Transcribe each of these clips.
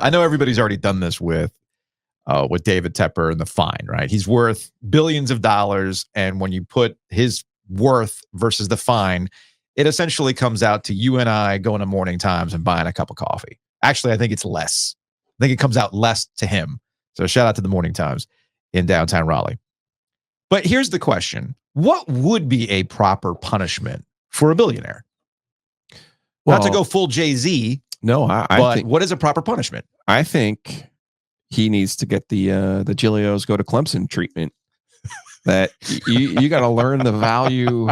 I know everybody's already done this with David Tepper and the fine, right? He's worth billions of dollars, and when you put his worth versus the fine, it essentially comes out to you and I going to Morning Times and buying a cup of coffee. Actually, I think it's less. I think it comes out less to him. So shout out to the Morning Times in downtown Raleigh. But here's the question. What would be a proper punishment for a billionaire? Well, not to go full Jay-Z. No, I think, what is a proper punishment? I think he needs to get the Giglios go to Clemson treatment. That you got to learn the value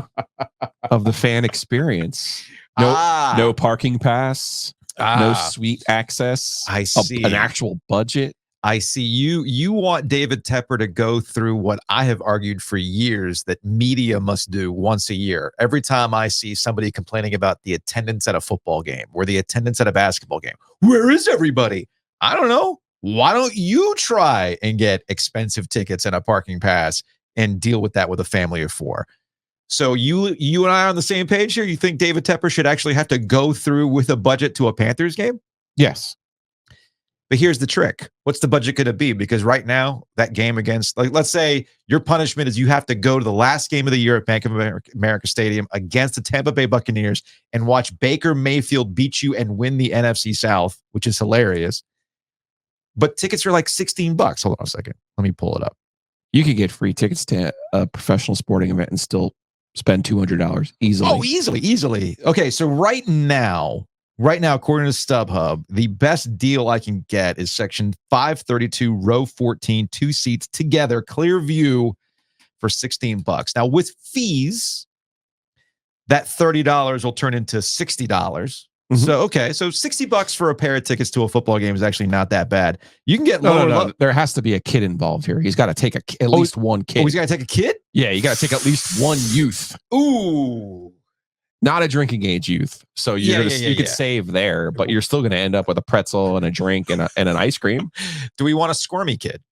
of the fan experience. No parking pass, no suite access. I see. An actual budget. I see. You want David Tepper to go through what I have argued for years that media must do once a year. Every time I see somebody complaining about the attendance at a football game or the attendance at a basketball game, where is everybody? I don't know. Why don't you try and get expensive tickets and a parking pass and deal with that with a family of four? So you and I are on the same page here? You think David Tepper should actually have to go through with a budget to a Panthers game? Yes. But here's the trick. What's the budget going to be? Because right now, that game against, like, let's say your punishment is you have to go to the last game of the year at Bank of America Stadium against the Tampa Bay Buccaneers and watch Baker Mayfield beat you and win the NFC South, which is hilarious. But tickets are like $16. Hold on a second. Let me pull it up. You could get free tickets to a professional sporting event and still spend $200 easily. Oh, easily. Okay, so right now, according to StubHub, the best deal I can get is section 532, row 14, 2 seats together, clear view for $16. Now, with fees, that $30 will turn into $60. Mm-hmm. So $60 for a pair of tickets to a football game is actually not that bad. You can get lower. No. There has to be a kid involved here. He's got to take at least one kid. Oh, he's got to take a kid? Yeah, you got to take at least one youth. Ooh. Not a drinking age youth. So you could save there, but you're still going to end up with a pretzel and a drink and an ice cream. Do we want a squirmy kid?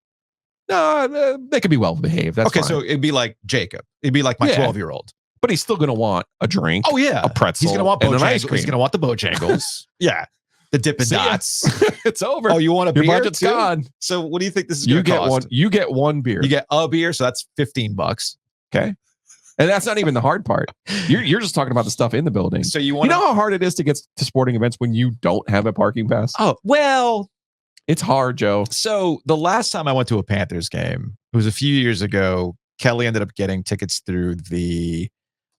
No, they could be well behaved. That's fine. So it'd be like Jacob. It'd be like my 12-year-old. But he's still going to want a drink. Oh, yeah. A pretzel. He's going to want and an ice cream. He's going to want the Bojangles. Yeah. The Dippin' Dots. It's over. Oh, you want a beer? Your budget's gone. So what do you think this is going to cost? You get one beer. You get a beer, so that's $15. Okay. And that's not even the hard part. You're just talking about the stuff in the building. So you know how hard it is to get to sporting events when you don't have a parking pass? Oh, well, it's hard, Joe. So the last time I went to a Panthers game, it was a few years ago. Kelly ended up getting tickets through the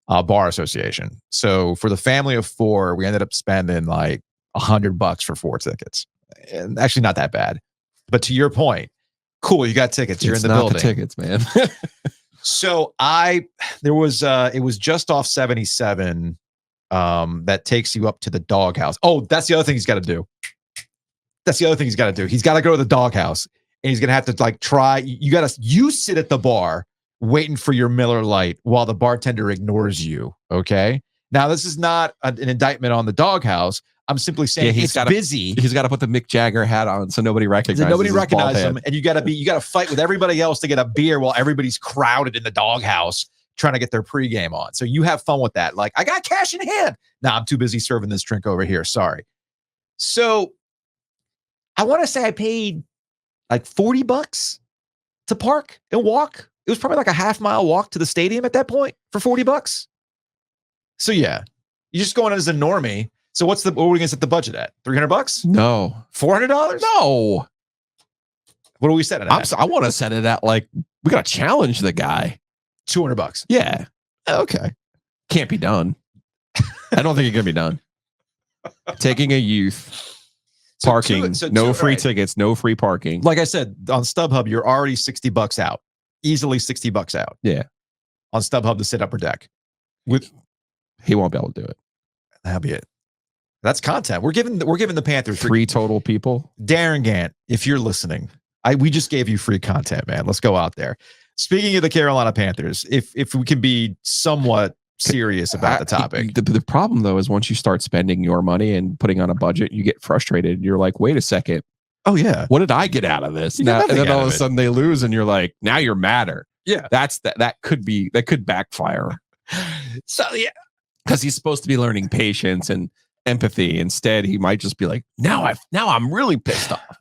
bar association. So for the family of four, we ended up spending like $100 for 4 tickets. And actually not that bad. But to your point, cool, you got tickets. You're in the building. The tickets, man. So it was just off 77 that takes you up to the doghouse. Oh, that's the other thing he's got to do. He's got to go to the doghouse, and he's going to have to like try. You sit at the bar waiting for your Miller Lite while the bartender ignores you. Okay. Now, this is not an indictment on the doghouse. I'm simply saying he's busy. He's got to put the Mick Jagger hat on so nobody recognizes him. And you got to fight with everybody else to get a beer while everybody's crowded in the doghouse trying to get their pregame on. So you have fun with that. Like, I got cash in hand. Nah, I'm too busy serving this drink over here. Sorry. So I want to say I paid like $40 to park and walk. It was probably like a half-mile walk to the stadium at that point for $40. So yeah, you're just going as a normie. So what are we going to set the budget at? $300? No. $400? No. What do we set it at? I want to set it at like, we got to challenge the guy. $200. Yeah. Okay. Can't be done. I don't think it can be done. Taking a youth, parking, no free tickets, no free parking. Like I said, on StubHub, you're already $60 out. Easily $60 out. Yeah. On StubHub to sit upper deck. He won't be able to do it. That'll be it. That's content. We're giving the Panthers 3 total people. Darren Gant, if you're listening, we just gave you free content, man. Let's go out there. Speaking of the Carolina Panthers, if we can be somewhat serious about the topic. The problem, though, is once you start spending your money and putting on a budget, you get frustrated. You're like, wait a second. Oh, yeah. What did I get out of this? And then all of a sudden they lose and you're like, now you're madder. Yeah. That could backfire. So, yeah. Because he's supposed to be learning patience and empathy. Instead, he might just be like, now I'm really pissed off.